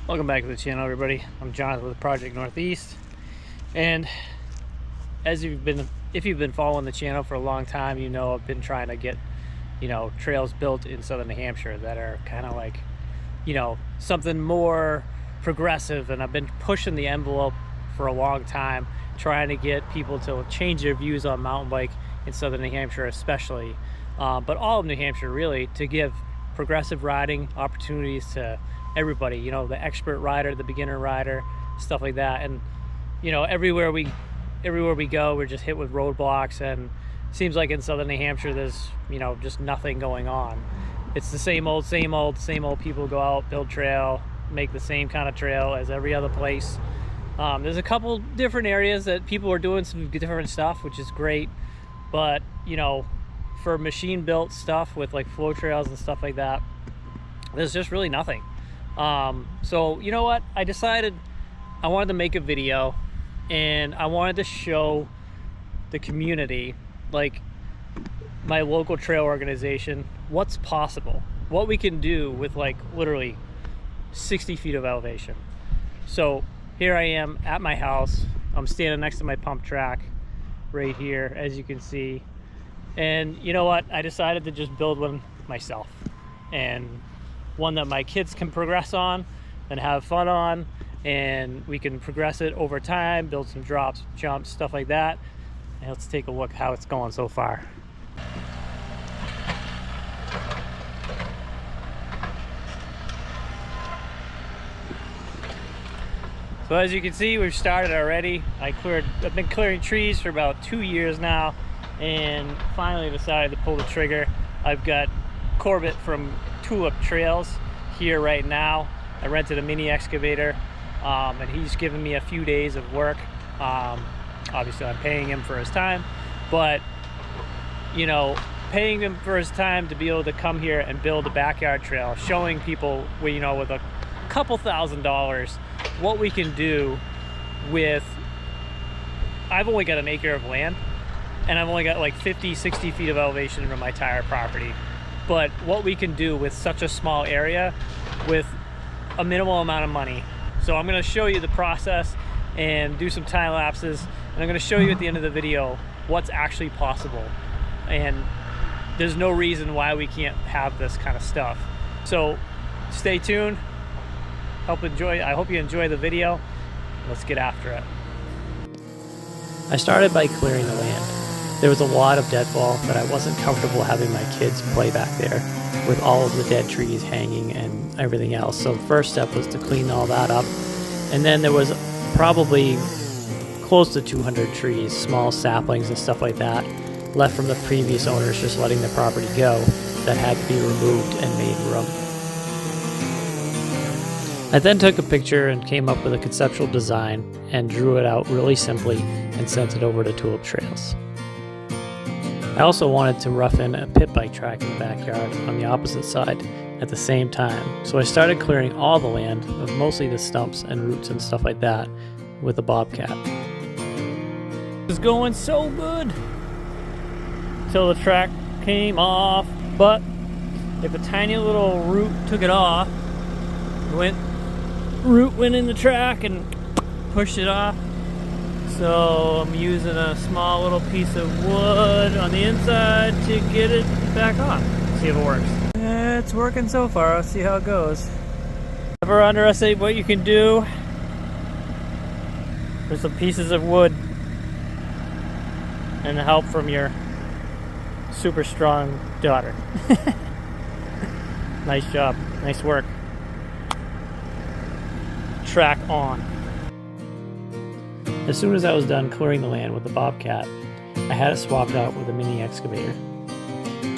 Welcome back to the channel, everybody. I'm Jonathan with Project Northeast, and if you've been following the channel for a long time, you know I've been trying to get trails built in southern New Hampshire that are kind of like something more progressive, and I've been pushing the envelope for a long time, trying to get people to change their views on mountain bike in southern New Hampshire especially, but all of New Hampshire really, to give progressive riding opportunities to everybody, the expert rider, the beginner rider, stuff like that. And everywhere we go, we're just hit with roadblocks, and it seems like in southern New Hampshire there's just nothing going on. It's the same old people go out, build trail, make the same kind of trail as every other place. There's a couple different areas that people are doing some different stuff, which is great, but for machine built stuff with like flow trails and stuff like that, there's just really nothing. So you know what, I decided I wanted to make a video, and I wanted to show the community, like my local trail organization, what's possible, what we can do with like literally 60 feet of elevation. So here I am at my house. I'm standing next to my pump track right here, as you can see. And you know what, I decided to just build one myself, and one that my kids can progress on and have fun on, and we can progress it over time, build some drops, jumps, stuff like that. And let's take a look how it's going so far. So as you can see, we've started already. I've been clearing trees for about 2 years now, and finally decided to pull the trigger. I've got Corbett from Tulip Trails here right now. I rented a mini excavator, and he's given me a few days of work. Obviously I'm paying him for his time, but paying him for his time to be able to come here and build a backyard trail, showing people with a couple $1,000s what we can do with, I've only got an acre of land, and I've only got like 50-60 feet of elevation from my entire property. But what we can do with such a small area with a minimal amount of money. So I'm going to show you the process and do some time lapses, and I'm going to show you at the end of the video what's actually possible. And there's no reason why we can't have this kind of stuff. So stay tuned. I hope you enjoy the video. Let's get after it. I started by clearing the land. There was a lot of deadfall that I wasn't comfortable having my kids play back there with all of the dead trees hanging and everything else. So the first step was to clean all that up. And then there was probably close to 200 trees, small saplings and stuff like that, left from the previous owners just letting the property go, that had to be removed and made room. I then took a picture and came up with a conceptual design and drew it out really simply and sent it over to Tulip Trails. I also wanted to rough in a pit bike track in the backyard on the opposite side at the same time, so I started clearing all the land, of mostly the stumps and roots and stuff like that, with a bobcat. It was going so good till the track came off, but if a tiny little root took it off, root went in the track and pushed it off. So I'm using a small little piece of wood on the inside to get it back on. See if it works. It's working so far. Let's see how it goes. Never underestimate what you can do with some pieces of wood and the help from your super strong daughter. Nice job. Nice work. Track on. As soon as I was done clearing the land with the bobcat, I had it swapped out with a mini excavator.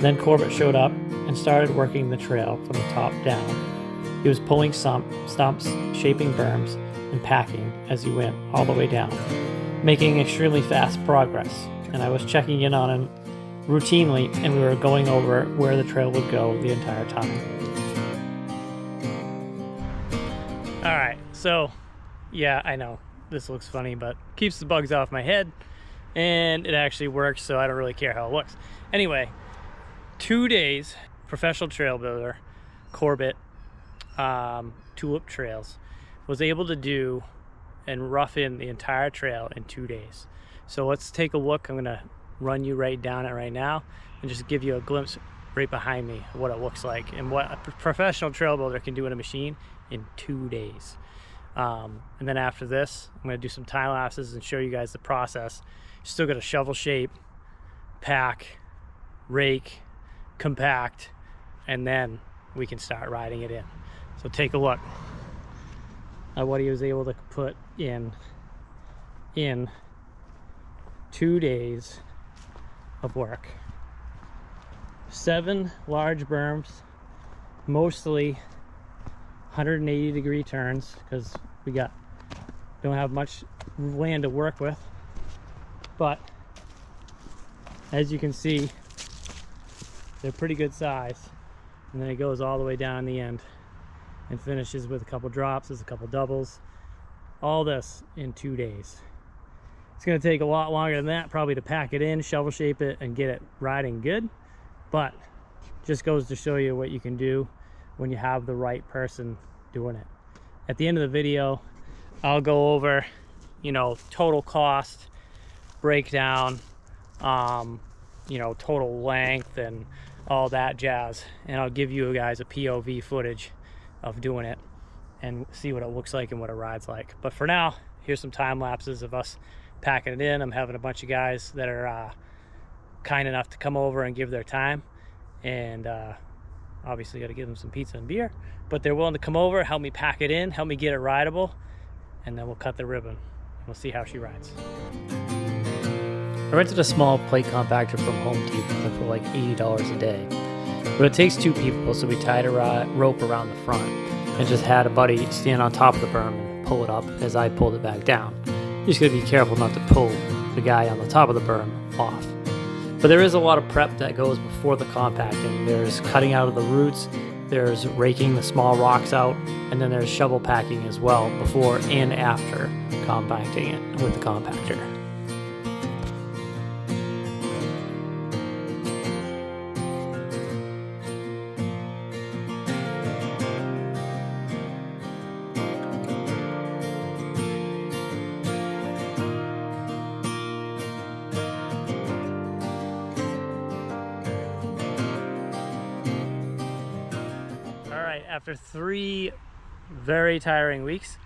Then Corbett showed up and started working the trail from the top down. He was pulling stumps, shaping berms, and packing as he went all the way down, making extremely fast progress, and I was checking in on him routinely, and we were going over where the trail would go the entire time. Alright, so yeah, I know this looks funny, but keeps the bugs off my head, and it actually works, so I don't really care how it looks. Anyway, 2 days, professional trail builder, Corbett, tulip trails, was able to do and rough in the entire trail in 2 days. So let's take a look. I'm gonna run you right down it right now and just give you a glimpse right behind me of what it looks like and what a professional trail builder can do in a machine in 2 days. And then after this, I'm gonna do some time lapses and show you guys the process. Still got a shovel shape, pack, rake, compact, and then we can start riding it in. So take a look at what he was able to put in 2 days of work. 7 large berms, mostly 180-degree turns, because we don't have much land to work with. But as you can see, they're pretty good size. And then it goes all the way down the end and finishes with a couple drops, there's a couple doubles. All this in 2 days. It's gonna take a lot longer than that probably to pack it in, shovel shape it, and get it riding good. But just goes to show you what you can do when you have the right person doing it. At the end of the video, I'll go over, you know, total cost, breakdown, you know, total length and all that jazz. And I'll give you guys a POV footage of doing it and see what it looks like and what it rides like. But for now, here's some time lapses of us packing it in. I'm having a bunch of guys that are kind enough to come over and give their time, and obviously got to give them some pizza and beer, but they're willing to come over, help me pack it in, help me get it rideable, and then we'll cut the ribbon. We'll see how she rides. I rented a small plate compactor from Home Depot for like $80 a day. But it takes 2 people, so we tied a rope around the front and just had a buddy stand on top of the berm and pull it up as I pulled it back down. You just gotta be careful not to pull the guy on the top of the berm off. But there is a lot of prep that goes before the compacting. There's cutting out of the roots, there's raking the small rocks out, and then there's shovel packing as well before and after compacting it with the compactor. After 3 very tiring weeks,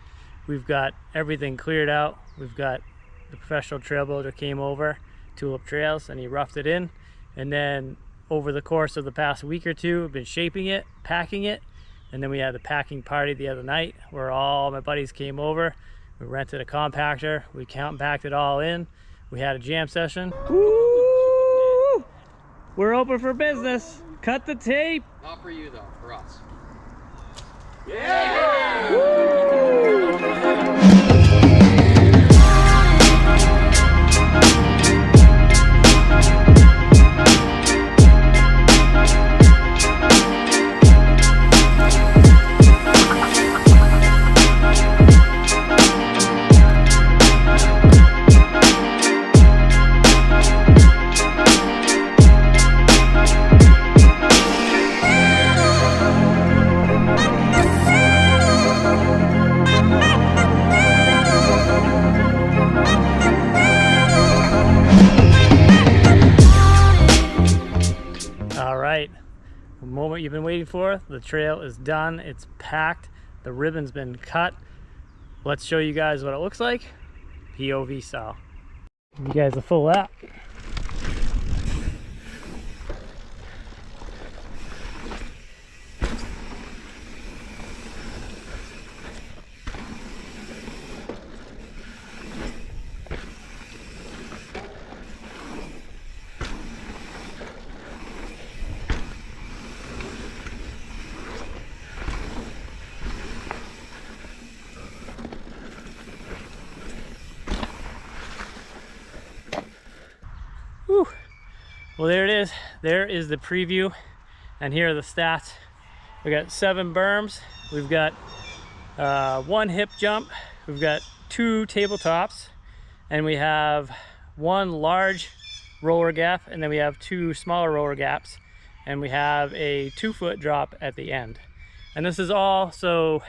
we've got everything cleared out. We've got the professional trail builder came over, Tulip Trails, and he roughed it in. And then over the course of the past week or 2, we've been shaping it, packing it. And then we had the packing party the other night where all my buddies came over. We rented a compactor, we packed it all in. We had a jam session. Woo! We're open for business. Cut the tape. Not for you though, for us. Yeah! The moment you've been waiting for, the trail is done, it's packed, the ribbon's been cut. Let's show you guys what it looks like, POV style. Give you guys a full lap. Whew. Well, there it is. There is the preview, and here are the stats. We got 7 berms. We've got 1 hip jump. We've got 2 tabletops, and we have 1 large roller gap, and then we have 2 smaller roller gaps, and we have a 2-foot drop at the end. And this is all so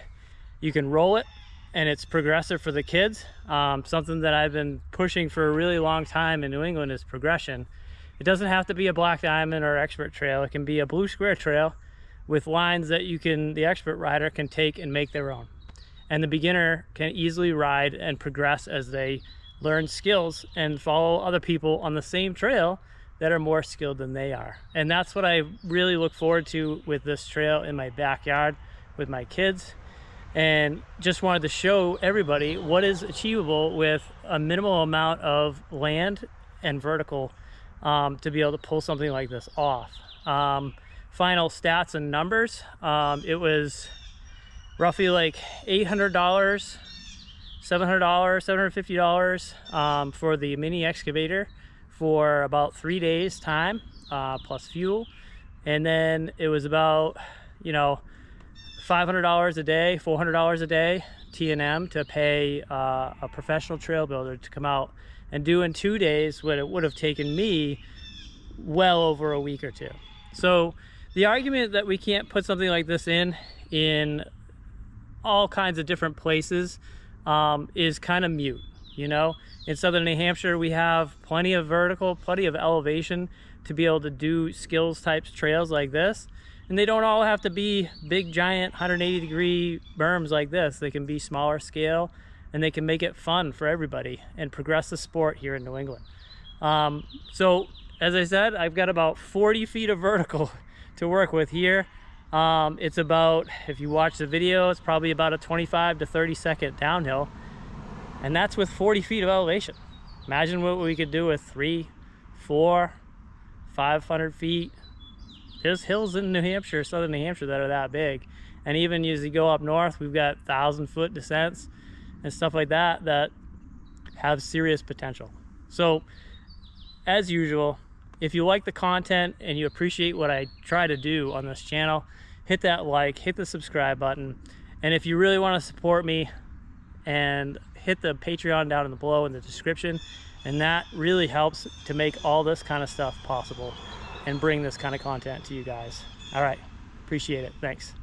You can roll it, and it's progressive for the kids. Something that I've been pushing for a really long time in New England is progression. It doesn't have to be a black diamond or expert trail. It can be a blue square trail with lines that the expert rider can take and make their own. And the beginner can easily ride and progress as they learn skills and follow other people on the same trail that are more skilled than they are. And that's what I really look forward to with this trail in my backyard with my kids. And just wanted to show everybody what is achievable with a minimal amount of land and vertical to be able to pull something like this off. Final stats and numbers, it was roughly like $800, $700, $750 for the mini excavator for about 3 days time, plus fuel. And then it was about, you know, $500 a day, $400 a day T&M to pay a professional trail builder to come out and do in 2 days what it would have taken me well over a week or two. So the argument that we can't put something like this in all kinds of different places is kind of mute. You know, in southern New Hampshire, we have plenty of vertical, plenty of elevation to be able to do skills types trails like this. And they don't all have to be big, giant 180-degree berms like this. They can be smaller scale, and they can make it fun for everybody and progress the sport here in New England. So as I said, I've got about 40 feet of vertical to work with here. It's about, if you watch the video, it's probably about a 25 to 30 second downhill. And that's with 40 feet of elevation. Imagine what we could do with 300, 400, 500 feet. There's hills in New Hampshire, southern New Hampshire, that are that big. And even as you go up north, we've got 1,000-foot descents and stuff like that that have serious potential. So, as usual, if you like the content and you appreciate what I try to do on this channel, hit that like, hit the subscribe button. And if you really want to support me, and hit the Patreon down below in the description, and that really helps to make all this kind of stuff possible and bring this kind of content to you guys. All right, appreciate it. Thanks.